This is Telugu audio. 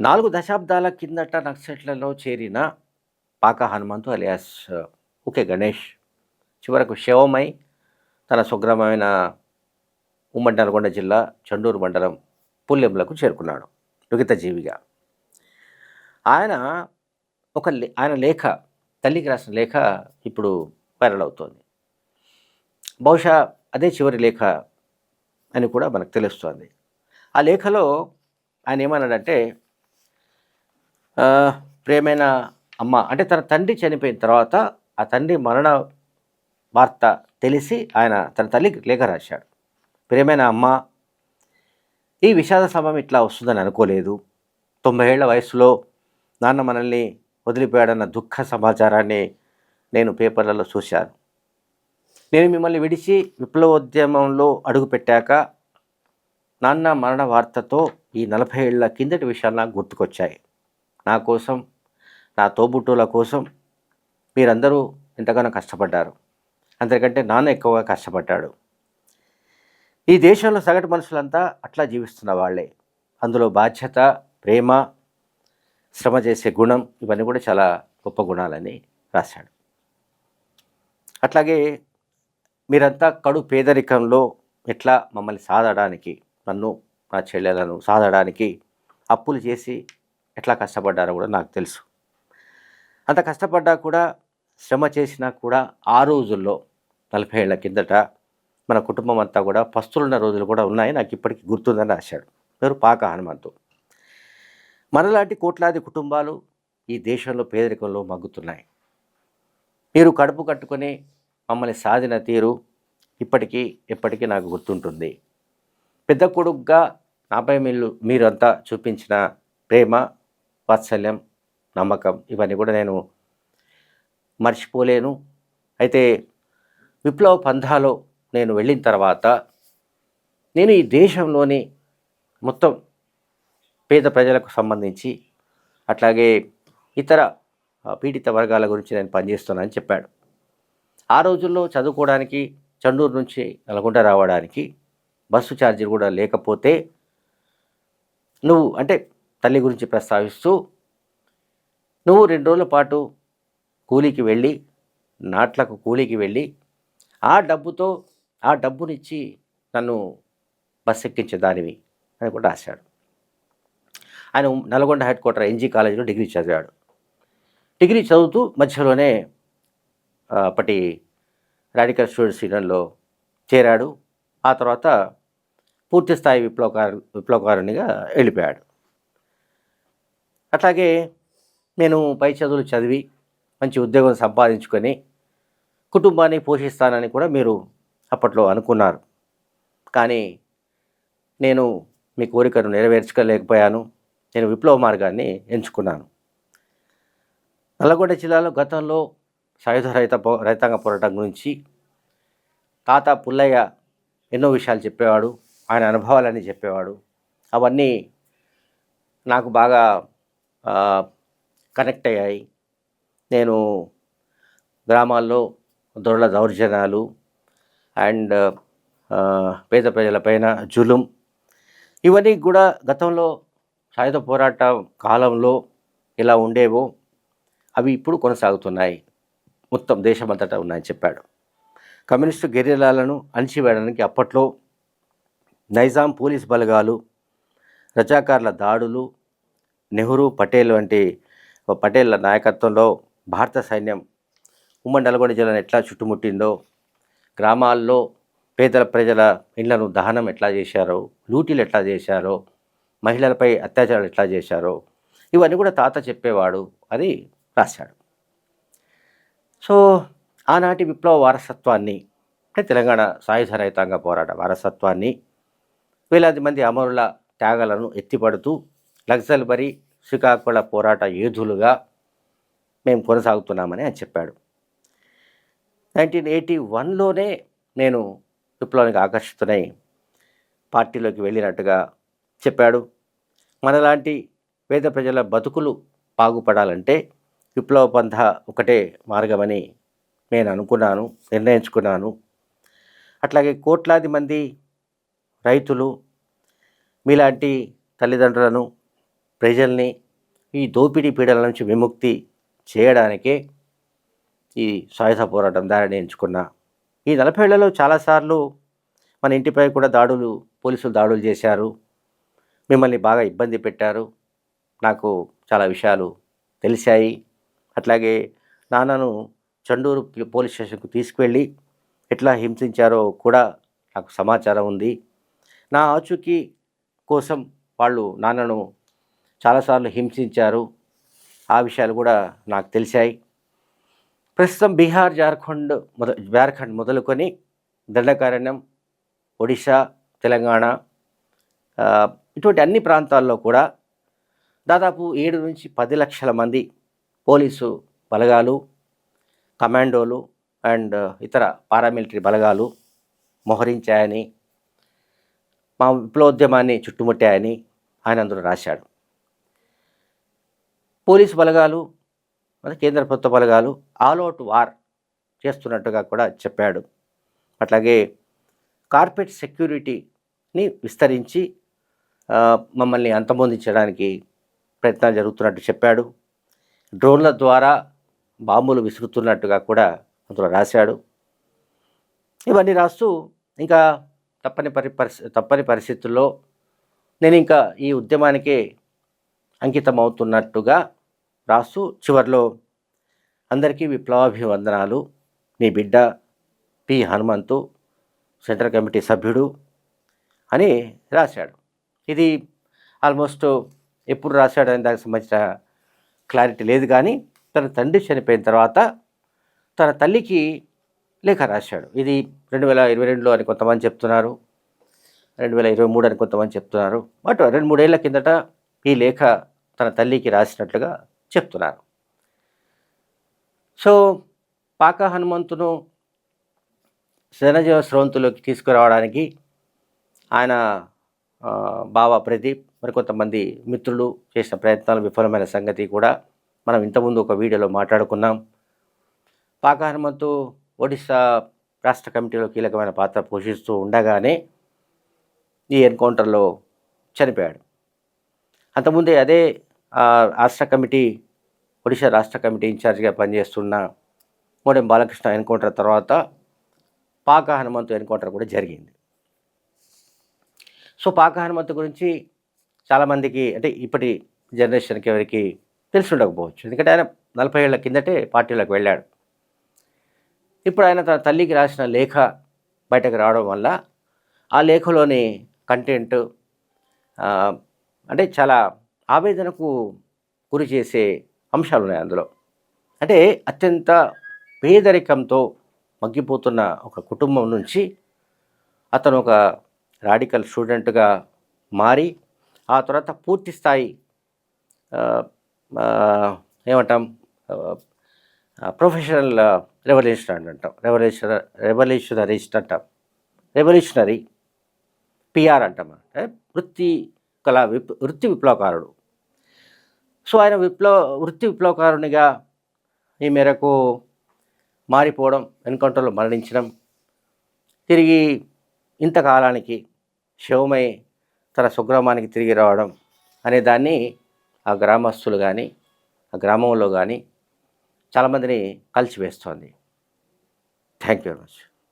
4 దశాబ్దాల కిందట నక్సల్‌లలో చేరిన పాక హనుమంతు అలియాస్ ఉకే గణేష్ చివరకు శవమై తన స్వగ్రామమైన ఉమ్మడి నల్గొండ జిల్లా చండూరు మండలం పుల్లెంలకు చేరుకున్నాడు లిఖితజీవిగా. ఆయన ఆయన లేఖ, తల్లికి రాసిన లేఖ ఇప్పుడు వైరల్ అవుతోంది. బహుశా అదే చివరి లేఖ అని కూడా మనకు తెలుస్తోంది. ఆ లేఖలో ఆయన ఏమన్నాడంటే, ప్రియమైన అమ్మ, అంటే తన తండ్రి చనిపోయిన తర్వాత ఆ తండ్రి మరణ వార్త తెలిసి ఆయన తన తల్లికి లేఖ రాశాడు. ప్రియమైన అమ్మ, ఈ విషాద సమయం ఇట్లా వస్తుందని అనుకోలేదు. 90 ఏళ్ల వయసులో నాన్న మనల్ని వదిలిపోయాడన్న దుఃఖ సమాచారాన్ని నేను పేపర్లలో చూశాను. నేను మిమ్మల్ని విడిచి విప్లవోద్యమంలో అడుగుపెట్టాక నాన్న మరణ వార్తతో ఈ 40 ఏళ్ల కిందటి విషయాలు నాకు గుర్తుకొచ్చాయి. నా కోసం, నా తోబుట్టువుల కోసం మీరందరూ ఎంతగానో కష్టపడ్డారు. అంతకంటే నాన్న ఎక్కువగా కష్టపడ్డాడు. ఈ దేశంలో సగటు మనుషులంతా అట్లా జీవిస్తున్న వాళ్ళే. అందులో బాధ్యత, ప్రేమ, శ్రమ చేసే గుణం, ఇవన్నీ కూడా చాలా గొప్ప గుణాలని రాశాడు. అట్లాగే మీరంతా కడు పేదరికంలో ఎట్లా మమ్మల్ని సాధడానికి, నన్ను నా చెల్లెలను సాధడానికి అప్పులు చేసి ఎట్లా కష్టపడ్డారో కూడా నాకు తెలుసు. అంత కష్టపడ్డా కూడా, శ్రమ చేసినా కూడా ఆ రోజుల్లో 40 ఏళ్ల కిందట మన కుటుంబం అంతా కూడా పస్తులున్న రోజులు కూడా ఉన్నాయి, నాకు ఇప్పటికీ గుర్తుందని రాశాడు. పేరు పాక హనుమంతు. మనలాంటి కోట్లాది కుటుంబాలు ఈ దేశంలో పేదరికంలో మగ్గుతున్నాయి. మీరు కడుపు కట్టుకొని మమ్మల్ని సాధిన తీరు ఇప్పటికీ ఎప్పటికీ నాకు గుర్తుంటుంది. పెద్ద కొడుకుగా నాపై మీరంతా చూపించిన ప్రేమ, వాత్సల్యం, నమ్మకం, ఇవన్నీ కూడా నేను మర్చిపోలేను. అయితే విప్లవ పంథాలో నేను వెళ్ళిన తర్వాత నేను ఈ దేశంలోని మొత్తం పేద ప్రజలకు సంబంధించి, అట్లాగే ఇతర పీడిత వర్గాల గురించి నేను పనిచేస్తున్నానని చెప్పాడు. ఆ రోజుల్లో చదువుకోవడానికి చండూరు నుంచి నల్గొండ రావడానికి బస్సు ఛార్జీలు కూడా లేకపోతే, నువ్వు అంటే తల్లి గురించి ప్రస్తావిస్తూ, నువ్వు 2 రోజుల పాటు కూలీకి వెళ్ళి, నాట్లకు కూలీకి వెళ్ళి ఆ డబ్బునిచ్చి నన్ను బస్సు ఎక్కించేదానివి అని కూడా రాశాడు. ఆయన నల్గొండ హెడ్ క్వార్టర్ ఎన్జీ కాలేజీలో డిగ్రీ చదివాడు. డిగ్రీ చదువుతూ మధ్యలోనే అప్పటి రాడికల్ స్టూడెంట్స్ యూనియన్లో చేరాడు. ఆ తర్వాత పూర్తి స్థాయి విప్లవకారునిగా వెళ్ళిపోయాడు. అట్లాగే నేను పై చదువులు చదివి మంచి ఉద్యోగం సంపాదించుకొని కుటుంబాన్ని పోషిస్తానని కూడా మీరు అప్పట్లో అనుకున్నారు. కానీ నేను మీ కోరికను నెరవేర్చుకోలేకపోయాను. నేను విప్లవ మార్గాన్ని ఎంచుకున్నాను. నల్లగొండ జిల్లాలో గతంలో సాయుధ రైతాంగ పోరాటం గురించి తాత పుల్లయ్య ఎన్నో విషయాలు చెప్పేవాడు. ఆయన అనుభవాలన్నీ చెప్పేవాడు. అవన్నీ నాకు బాగా కనెక్ట్ అయ్యాయి. నేను గ్రామాల్లో దొరల దౌర్జన్యాలు అండ్ పేద ప్రజలపైన జులుం, ఇవన్నీ కూడా గతంలో సాయుధ పోరాట కాలంలో ఎలా ఉండేవో అవి ఇప్పుడు కొనసాగుతున్నాయి, మొత్తం దేశమంతటా ఉన్నాయని చెప్పాడు. కమ్యూనిస్టు గెరిల్లాలను అణిచివేయడానికి అప్పట్లో నైజాం పోలీస్ బలగాలు, రజాకార్ల దాడులు, నెహ్రూ, పటేళ్ల నాయకత్వంలో భారత సైన్యం ఉమ్మడి నల్గొండ జిల్లాను ఎట్లా చుట్టుముట్టిందో, గ్రామాల్లో పేదల ప్రజల ఇళ్లను దహనం ఎట్లా చేశారో, లూటీలు ఎట్లా చేశారో, మహిళలపై అత్యాచారాలు ఎట్లా చేశారో, ఇవన్నీ కూడా తాత చెప్పేవాడు అని రాశాడు. సో ఆనాటి విప్లవ వారసత్వాన్ని, అంటే తెలంగాణ సాయుధ రైతాంగ పోరాట వారసత్వాన్ని, వేలాది మంది అమరుల త్యాగాలను ఎత్తిపడుతూ నక్సల్బరీ, శ్రీకాకుళ పోరాట యోధులుగా మేము కొనసాగుతున్నామని ఆయన చెప్పాడు. 1981లోనే నేను విప్లవానికి ఆకర్షితునై పార్టీలోకి వెళ్ళినట్టుగా చెప్పాడు. మనలాంటి పేద ప్రజల బతుకులు బాగుపడాలంటే విప్లవ పంథ ఒకటే మార్గమని నేను అనుకున్నాను, నిర్ణయించుకున్నాను. అట్లాగే కోట్లాది మంది రైతులు మీలాంటి తల్లిదండ్రులను ప్రజల్ని ఈ దోపిడీ పీడల నుంచి విముక్తి చేయడానికే ఈ సాయుధ పోరాటం దారిని ఎంచుకున్నా. ఈ 40 ఏళ్లలో చాలాసార్లు మన ఇంటిపై కూడా పోలీసులు దాడులు చేశారు. మిమ్మల్ని బాగా ఇబ్బంది పెట్టారు. నాకు చాలా విషయాలు తెలిసాయి. అట్లాగే నాన్నను చండూరు పోలీస్ స్టేషన్‌కు తీసుకువెళ్ళి ఎట్లా హింసించారో కూడా నాకు సమాచారం ఉంది. నా ఆచూకీ కోసం వాళ్ళు నాన్నను చాలాసార్లు హింసించారు. ఆ విషయాలు కూడా నాకు తెలిసాయి. ప్రస్తుతం బీహార్, జార్ఖండ్ మొదలుకొని దండకారణ్యం, ఒడిశా, తెలంగాణ ఇటువంటి అన్ని ప్రాంతాల్లో కూడా దాదాపు 7 నుంచి 10 లక్షల మంది పోలీసు బలగాలు, కమాండోలు అండ్ ఇతర పారామిలిటరీ బలగాలు మోహరించాయని, మా విప్లవోద్యమాన్ని చుట్టుముట్టాయని ఆయన అందులో రాశాడు. పోలీసు బలగాలు, కేంద్ర ప్రభుత్వ బలగాలు ఆల్ అవుట్ వార్ చేస్తున్నట్టుగా కూడా చెప్పాడు. అట్లాగే కార్పెట్ సెక్యూరిటీని విస్తరించి మమ్మల్ని అంతమొందించడానికి ప్రయత్నాలు జరుగుతున్నట్టు చెప్పాడు. డ్రోన్ల ద్వారా బాంబులు విసురుతున్నట్టుగా కూడా అందులో రాశాడు. ఇవన్నీ రాస్తూ ఇంకా తప్పని పరిస్థితుల్లో నేను ఇంకా ఈ ఉద్యమానికే అంకితం అవుతున్నట్టుగా రాస్తూ చివరిలో అందరికీ విప్లవాభివందనాలు, నీ బిడ్డ పి హనుమంతు, సెంట్రల్ కమిటీ సభ్యుడు అని రాశాడు. ఇది ఆల్మోస్ట్ ఎప్పుడు రాశాడని దానికి సంబంధించిన క్లారిటీ లేదు, కానీ తన తండ్రి చనిపోయిన తర్వాత తన తల్లికి లేఖ రాశాడు. ఇది 2022లో అని కొంతమంది చెప్తున్నారు, 2023 అని కొంతమంది చెప్తున్నారు. బట్ 2-3 ఏళ్ల కిందట ఈ లేఖ తన తల్లికి రాసినట్లుగా చెప్తున్నారు. సో పాక హనుమంతును జనజీవన స్రవంతిలోకి తీసుకురావడానికి ఆయన బావ ప్రదీప్ మరికొంతమంది మిత్రులు చేసిన ప్రయత్నాలు విఫలమైన సంగతి కూడా మనం ఇంతకుముందు ఒక వీడియోలో మాట్లాడుకున్నాం. పాక హనుమంతు ఒడిశా రాష్ట్ర కమిటీలో కీలకమైన పాత్ర పోషిస్తూ ఉండగానే ఈ ఎన్కౌంటర్లో చనిపోయాడు. అంతకుముందే అదే ఒడిశా రాష్ట్ర కమిటీ ఇన్ఛార్జిగా పనిచేస్తున్న మోడెం బాలకృష్ణ ఎన్కౌంటర్ తర్వాత పాక హనుమంతు ఎన్కౌంటర్ కూడా జరిగింది. సో పాక హనుమంతు గురించి చాలామందికి, అంటే ఇప్పటి జనరేషన్కి ఎవరికి తెలిసి ఉండకపోవచ్చు, ఎందుకంటే ఆయన 40 ఏళ్ల కిందటే పార్టీలోకి వెళ్ళాడు. ఇప్పుడు ఆయన తన తల్లికి రాసిన లేఖ బయటకు రావడం వల్ల ఆ లేఖలోని కంటెంట్ అంటే చాలా ఆవేదనకు గురి చేసే అంశాలు ఉన్నాయి అందులో. అంటే అత్యంత పేదరికంతో మగ్గిపోతున్న ఒక కుటుంబం నుంచి అతను ఒక రాడికల్ స్టూడెంట్గా మారి ఆ తర్వాత పూర్తి స్థాయి ఏమంటాం ప్రొఫెషనల్ రెవల్యూషనరీ పిఆర్ అంటాం, వృత్తి విప్లవకారుడు. సో ఆయన వృత్తి విప్లవకారునిగా ఈ మేరకు మారిపోవడం, ఎన్కౌంటర్లో మరణించడం, తిరిగి ఇంతకాలానికి శవమై తన స్వగ్రామానికి తిరిగి రావడం అనే దాన్ని ఆ గ్రామస్తులు కానీ ఆ గ్రామంలో కానీ చాలామందిని కలిసివేస్తోంది. Thank you very much.